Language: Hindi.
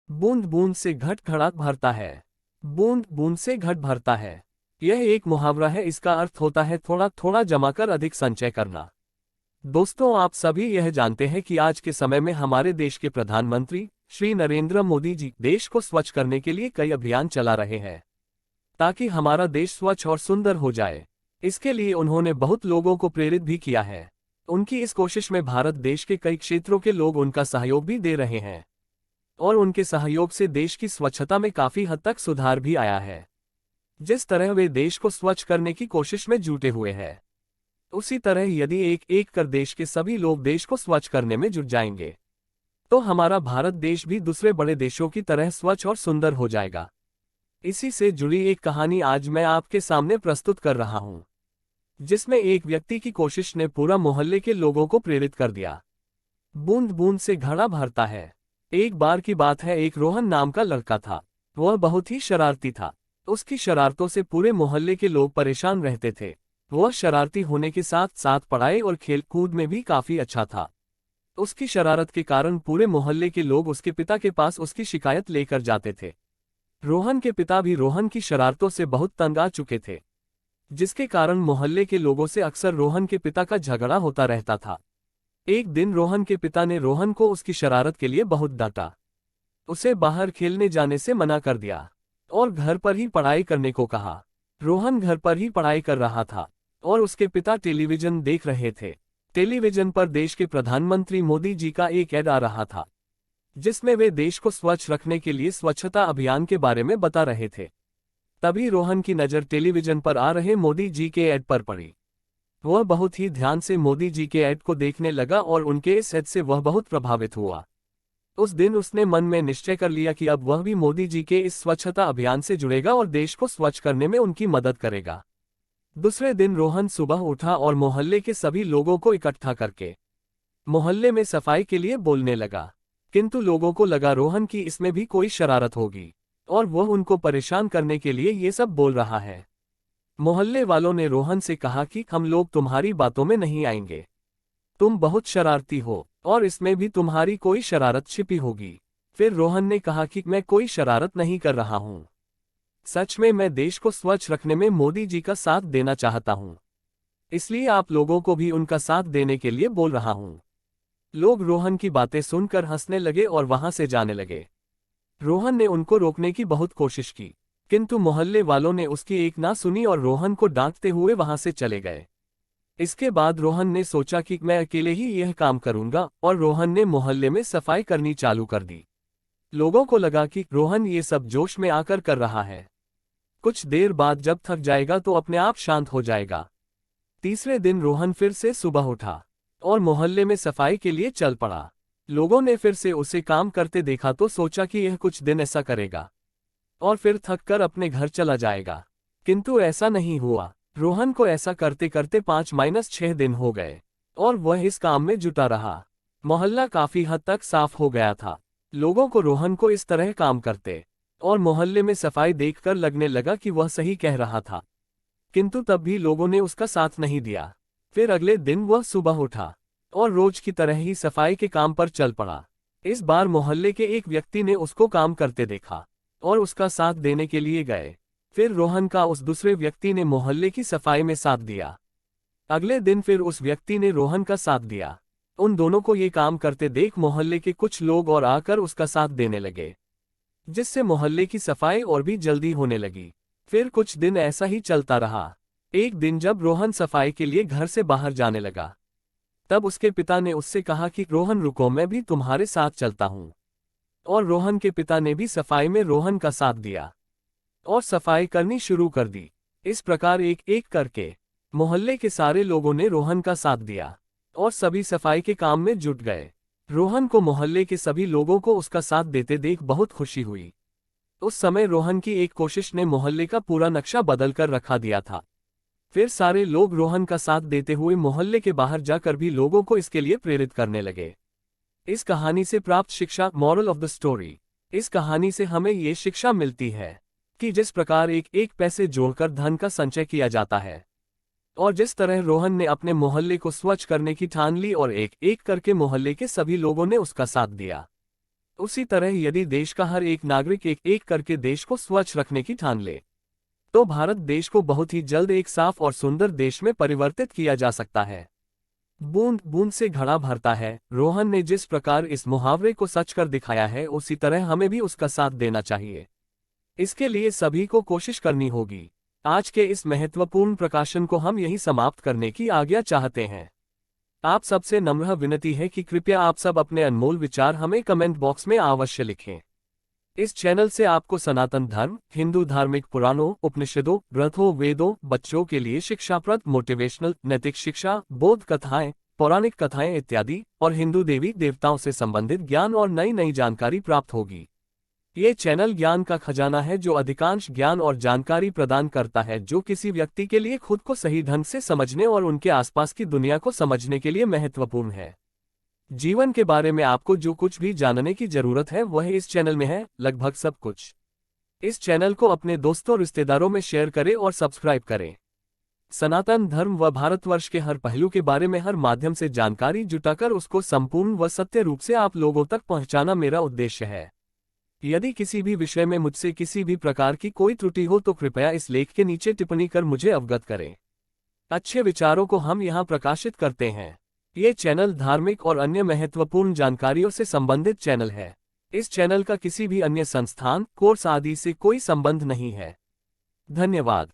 बूंद बूंद से घट घड़ा भरता है। बूंद बूंद से घट भरता है। यह एक मुहावरा है। इसका अर्थ होता है थोड़ा थोड़ा जमा कर अधिक संचय करना। दोस्तों, आप सभी यह जानते हैं कि आज के समय में हमारे देश के प्रधानमंत्री श्री नरेंद्र मोदी जी देश को स्वच्छ करने के लिए कई अभियान चला रहे हैं ताकि हमारा देश स्वच्छ और सुंदर हो जाए। इसके लिए उन्होंने बहुत लोगों को प्रेरित भी किया है। उनकी इस कोशिश में भारत देश के कई क्षेत्रों के लोग उनका सहयोग भी दे रहे हैं और उनके सहयोग से देश की स्वच्छता में काफी हद तक सुधार भी आया है। जिस तरह वे देश को स्वच्छ करने की कोशिश में जुटे हुए हैं, उसी तरह यदि एक एक कर देश के सभी लोग देश को स्वच्छ करने में जुट जाएंगे तो हमारा भारत देश भी दूसरे बड़े देशों की तरह स्वच्छ और सुंदर हो जाएगा। इसी से जुड़ी एक कहानी आज मैं आपके सामने प्रस्तुत कर रहा हूं, जिसमें एक व्यक्ति की कोशिश ने पूरा मोहल्ले के लोगों को प्रेरित कर दिया। बूंद बूंद से घड़ा भरता है। एक बार की बात है, एक रोहन नाम का लड़का था। वह बहुत ही शरारती था। उसकी शरारतों से पूरे मोहल्ले के लोग परेशान रहते थे। वह शरारती होने के साथ साथ पढ़ाई और खेल कूद में भी काफी अच्छा था। उसकी शरारत के कारण पूरे मोहल्ले के लोग उसके पिता के पास उसकी शिकायत लेकर जाते थे। रोहन के पिता भी रोहन की शरारतों से बहुत तंग आ चुके थे, जिसके कारण मोहल्ले के लोगों से अक्सर रोहन के पिता का झगड़ा होता रहता था। एक दिन रोहन के पिता ने रोहन को उसकी शरारत के लिए बहुत डांटा। उसे बाहर खेलने जाने से मना कर दिया और घर पर ही पढ़ाई करने को कहा। रोहन घर पर ही पढ़ाई कर रहा था और उसके पिता टेलीविजन देख रहे थे। टेलीविजन पर देश के प्रधानमंत्री मोदी जी का एक ऐड आ रहा था, जिसमें वे देश को स्वच्छ रखने के लिए स्वच्छता अभियान के बारे में बता रहे थे। तभी रोहन की नज़र टेलीविजन पर आ रहे मोदी जी के ऐड पर पड़ी। वह बहुत ही ध्यान से मोदी जी के ऐड को देखने लगा और उनके इस ऐड से वह बहुत प्रभावित हुआ। उस दिन उसने मन में निश्चय कर लिया कि अब वह भी मोदी जी के इस स्वच्छता अभियान से जुड़ेगा और देश को स्वच्छ करने में उनकी मदद करेगा। दूसरे दिन रोहन सुबह उठा और मोहल्ले के सभी लोगों को इकट्ठा करके मोहल्ले में सफाई के लिए बोलने लगा। किंतु लोगों को लगा रोहन की इसमें भी कोई शरारत होगी और वह उनको परेशान करने के लिए ये सब बोल रहा है। मोहल्ले वालों ने रोहन से कहा कि हम लोग तुम्हारी बातों में नहीं आएंगे, तुम बहुत शरारती हो और इसमें भी तुम्हारी कोई शरारत छिपी होगी। फिर रोहन ने कहा कि मैं कोई शरारत नहीं कर रहा हूं, सच में मैं देश को स्वच्छ रखने में मोदी जी का साथ देना चाहता हूं, इसलिए आप लोगों को भी उनका साथ देने के लिए बोल रहा हूं। लोग रोहन की बातें सुनकर हंसने लगे और वहां से जाने लगे। रोहन ने उनको रोकने की बहुत कोशिश की, किंतु मोहल्ले वालों ने उसकी एक ना सुनी और रोहन को डांटते हुए वहां से चले गए। इसके बाद रोहन ने सोचा कि मैं अकेले ही यह काम करूंगा और रोहन ने मोहल्ले में सफाई करनी चालू कर दी। लोगों को लगा कि रोहन ये सब जोश में आकर कर रहा है, कुछ देर बाद जब थक जाएगा तो अपने आप शांत हो जाएगा। तीसरे दिन रोहन फिर से सुबह उठा और मोहल्ले में सफाई के लिए चल पड़ा। लोगों ने फिर से उसे काम करते देखा तो सोचा कि यह कुछ दिन ऐसा करेगा और फिर थक कर अपने घर चला जाएगा, किंतु ऐसा नहीं हुआ। रोहन को ऐसा करते करते 5-6 दिन हो गए और वह इस काम में जुटा रहा। मोहल्ला काफी हद तक साफ हो गया था। लोगों को रोहन को इस तरह काम करते और मोहल्ले में सफाई देखकर लगने लगा कि वह सही कह रहा था, किंतु तब भी लोगों ने उसका साथ नहीं दिया। फिर अगले दिन वह सुबह उठा और रोज की तरह ही सफाई के काम पर चल पड़ा। इस बार मोहल्ले के एक व्यक्ति ने उसको काम करते देखा और उसका साथ देने के लिए गए। फिर रोहन का उस दूसरे व्यक्ति ने मोहल्ले की सफाई में साथ दिया। अगले दिन फिर उस व्यक्ति ने रोहन का साथ दिया। उन दोनों को ये काम करते देख मोहल्ले के कुछ लोग और आकर उसका साथ देने लगे, जिससे मोहल्ले की सफाई और भी जल्दी होने लगी। फिर कुछ दिन ऐसा ही चलता रहा। एक दिन जब रोहन सफाई के लिए घर से बाहर जाने लगा, तब उसके पिता ने उससे कहा कि रोहन रुको, मैं भी तुम्हारे साथ चलता हूँ। और रोहन के पिता ने भी सफाई में रोहन का साथ दिया और सफाई करनी शुरू कर दी। इस प्रकार एक एक करके मोहल्ले के सारे लोगों ने रोहन का साथ दिया और सभी सफाई के काम में जुट गए। रोहन को मोहल्ले के सभी लोगों को उसका साथ देते देख बहुत खुशी हुई। उस समय रोहन की एक कोशिश ने मोहल्ले का पूरा नक्शा बदल कर रखा दिया था। फिर सारे लोग रोहन का साथ देते हुए मोहल्ले के बाहर जाकर भी लोगों को इसके लिए प्रेरित करने लगे। इस कहानी से प्राप्त शिक्षा, मॉरल ऑफ द स्टोरी, इस कहानी से हमें ये शिक्षा मिलती है कि जिस प्रकार एक एक पैसे जोड़कर धन का संचय किया जाता है और जिस तरह रोहन ने अपने मोहल्ले को स्वच्छ करने की ठान ली और एक एक करके मोहल्ले के सभी लोगों ने उसका साथ दिया उसी तरह यदि देश का हर एक नागरिक एक एक करके देश को स्वच्छ रखने की ठान ले, तो भारत देश को बहुत ही जल्द एक साफ और सुंदर देश में परिवर्तित किया जा सकता है। बूंद बूंद से घड़ा भरता है। रोहन ने जिस प्रकार इस मुहावरे को सच कर दिखाया है, उसी तरह हमें भी उसका साथ देना चाहिए। इसके लिए सभी को कोशिश करनी होगी। आज के इस महत्वपूर्ण प्रकाशन को हम यहीं समाप्त करने की आज्ञा चाहते हैं। आप सबसे नम्र विनती है कि कृपया आप सब अपने अनमोल विचार हमें कमेंट बॉक्स में अवश्य लिखें। इस चैनल से आपको सनातन धर्म, हिंदू धार्मिक पुराणों, उपनिषदों, ग्रंथों, वेदों, बच्चों के लिए शिक्षाप्रद, मोटिवेशनल, नैतिक शिक्षा, बोध कथाएं, पौराणिक कथाएं इत्यादि और हिंदू देवी देवताओं से संबंधित ज्ञान और नई नई जानकारी प्राप्त होगी। ये चैनल ज्ञान का खजाना है जो अधिकांश ज्ञान और जानकारी प्रदान करता है जो किसी व्यक्ति के लिए खुद को सही ढंग से समझने और उनके आसपास की दुनिया को समझने के लिए महत्वपूर्ण है। जीवन के बारे में आपको जो कुछ भी जानने की जरूरत है वह इस चैनल में है, लगभग सब कुछ। इस चैनल को अपने दोस्तों रिश्तेदारों में शेयर करें और सब्सक्राइब करें। सनातन धर्म व भारतवर्ष के हर पहलू के बारे में हर माध्यम से जानकारी जुटाकर उसको संपूर्ण व सत्य रूप से आप लोगों तक पहुंचाना मेरा उद्देश्य है। यदि किसी भी विषय में मुझसे किसी भी प्रकार की कोई त्रुटि हो तो कृपया इस लेख के नीचे टिप्पणी कर मुझे अवगत करें। अच्छे विचारों को हम यहाँ प्रकाशित करते हैं। ये चैनल धार्मिक और अन्य महत्वपूर्ण जानकारियों से संबंधित चैनल है। इस चैनल का किसी भी अन्य संस्थान, कोर्स आदि से कोई संबंध नहीं है। धन्यवाद।